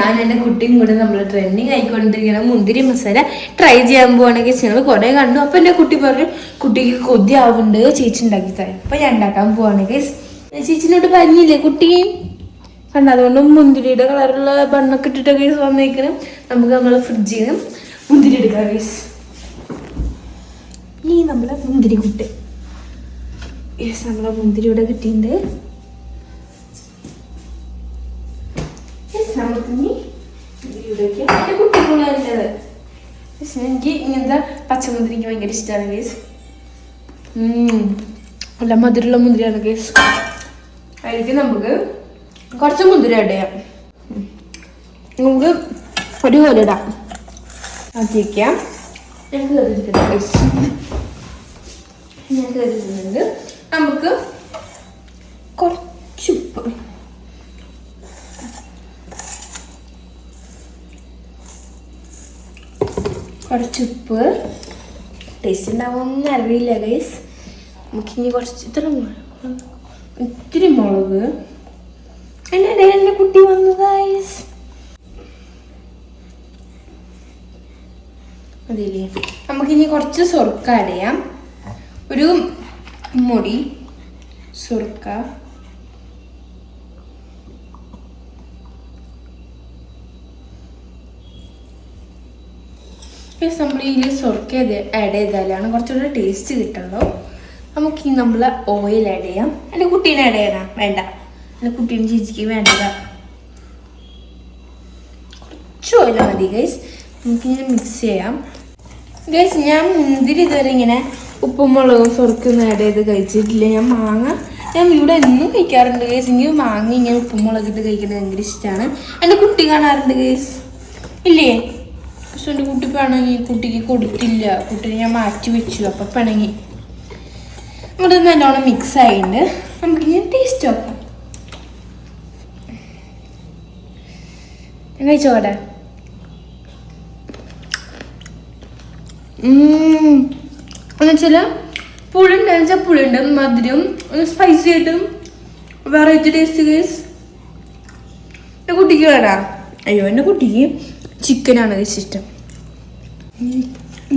ഞാൻ എൻ്റെ കുട്ടിയും കൂടെ നമ്മൾ ട്രെൻഡിങ് ആയിക്കൊണ്ടിരിക്കണം മുന്തിരി മസാല ട്രൈ ചെയ്യാൻ പോവാണെങ്കിൽ ഞങ്ങൾ കുറേ കണ്ടു. അപ്പം എൻ്റെ കുട്ടി പറഞ്ഞു കുട്ടിക്ക് കൊതി ആവുന്നുണ്ട്, ചേച്ചി ഉണ്ടാക്കി തരാം. അപ്പം ഞാൻ ഉണ്ടാക്കാൻ പോവാണെങ്കിൽ ചേച്ചിനോട് പറഞ്ഞില്ലേ കുട്ടി കണ്ട, അതുകൊണ്ട് മുന്തിരിയുടെ കളറുള്ള ബണ്ണൊക്കെ ഇട്ടിട്ടൊക്കെ വന്നേക്കണം. നമുക്ക് നമ്മളെ ഫ്രിഡ്ജിൽ നിന്ന് മുന്തിരി എടുക്കാം ഗൈസ്. ഈ നമ്മളെ മുന്തിരി കുട്ടി നമ്മളെ മുന്തിരി ഇവിടെ കിട്ടിയിട്ടുണ്ട്. കുട്ടികളുള്ളത് എനിക്ക് ഇങ്ങനത്തെ പച്ചമുന്തിരി എനിക്ക് ഭയങ്കര ഇഷ്ടമാണ് ഗൈസ്. നല്ല മധുരമുള്ള മുന്തിരിയാണ് ഗൈസ്. അതിലേക്ക് നമുക്ക് കുറച്ച് മുന്തിരി ആഡ് ചെയ്യാം. നമുക്ക് ഒരു പോലെ ഇടാം. ആക്കി വയ്ക്കാം. ഞാൻ കയറിയിരിക്കട്ടെ ഗൈസ്. ഞാൻ കയറിയിരുന്നുണ്ട്. നമുക്ക് കുറച്ചുപ്പ്, കുറച്ചുപ്പ് ടേസ്റ്റ് ഉണ്ടാവുമെന്ന് അറിയില്ല ഗൈസ്. നമുക്കിനി കുറച്ച് ഇത്തിരി മുളക്. എൻ്റെ കുട്ടി വന്നു ഗൈസ്. അതില്ലേ നമുക്കിനി കുറച്ച് സുർക്ക ആഡ് ചെയ്യാം. ഒരു മുടി സുർക്ക. നമ്മൾ ഇതിൽ സുർക്ക ആഡ് ചെയ്താലാണ് കുറച്ചുകൂടെ ടേസ്റ്റ് കിട്ടുള്ളൂ. നമുക്ക് നമ്മൾ ഓയിൽ ആഡ് ചെയ്യാം. എൻ്റെ കുട്ടീനെ ആഡ് ചെയ്യണം. വേണ്ട, എൻ്റെ കുട്ടീനെ ചേച്ചിക്ക് വേണ്ടതാ. കുറച്ച് ഓയിൽ മതി ഗൈസ്. നമുക്കിങ്ങനെ മിക്സ് ചെയ്യാം ഗൈസ്. ഞാൻ മുന്തിരി ഇതുവരെ ഇങ്ങനെ ഉപ്പും മുളകും സുർക്കൊന്നും ആഡ് ചെയ്ത് കഴിച്ചിട്ടില്ല. ഞാൻ ഇവിടെ എന്നും കഴിക്കാറുണ്ട് ഗൈസ്. എനിക്ക് മാങ്ങ ഇങ്ങനെ ഉപ്പും മുളകിട്ട് കഴിക്കുന്നത് ഭയങ്കര ഇഷ്ടമാണ്. എൻ്റെ കുട്ടി കാണാറുണ്ട് ഗൈസ്. ഇല്ലേ? പക്ഷെ എൻ്റെ കുട്ടി പിണങ്ങി. കുട്ടിക്ക് കൊടുത്തില്ല. കുട്ടീനെ ഞാൻ മാറ്റി വെച്ചു. അപ്പം പിണങ്ങി. ഇവിടെ നല്ലോണം മിക്സ് ആയിട്ടുണ്ട്. നമുക്കിനി ടേസ്റ്റ് നോക്കാം. ഞാൻ കഴിച്ചോട്ടെ. എന്നുവെച്ചാൽ പുളിയുണ്ട്. വെച്ചാൽ പുളിയുണ്ട്, മധുരം, സ്പൈസി ആയിട്ടും വെറൈറ്റി ടേസ്റ്റ് ഗൈസ്. എൻ്റെ കുട്ടിക്ക് വേണം. അയ്യോ, എൻ്റെ കുട്ടിക്ക് ചിക്കനാണ് ഇഷ്ടം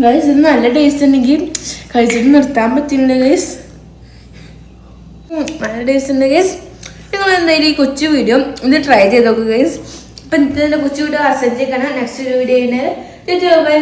ഗൈസ്. ഇത് നല്ല ടേസ്റ്റ് ഉണ്ടെങ്കിൽ കഴിച്ചിട്ട് നിർത്താൻ പറ്റില്ല ഗൈസ്. നല്ല ടേസ്റ്റ് ഉണ്ട് ഗൈസ്. നിങ്ങൾ എന്തായാലും ഈ കൊച്ചു വീഡിയോ ഇത് ട്രൈ ചെയ്ത് നോക്കുക ഗൈസ്. ഇപ്പം ഇന്നത്തെ കൊച്ചു വീഡിയോ ആസ്വദിച്ചേക്കാണ്. Next video by.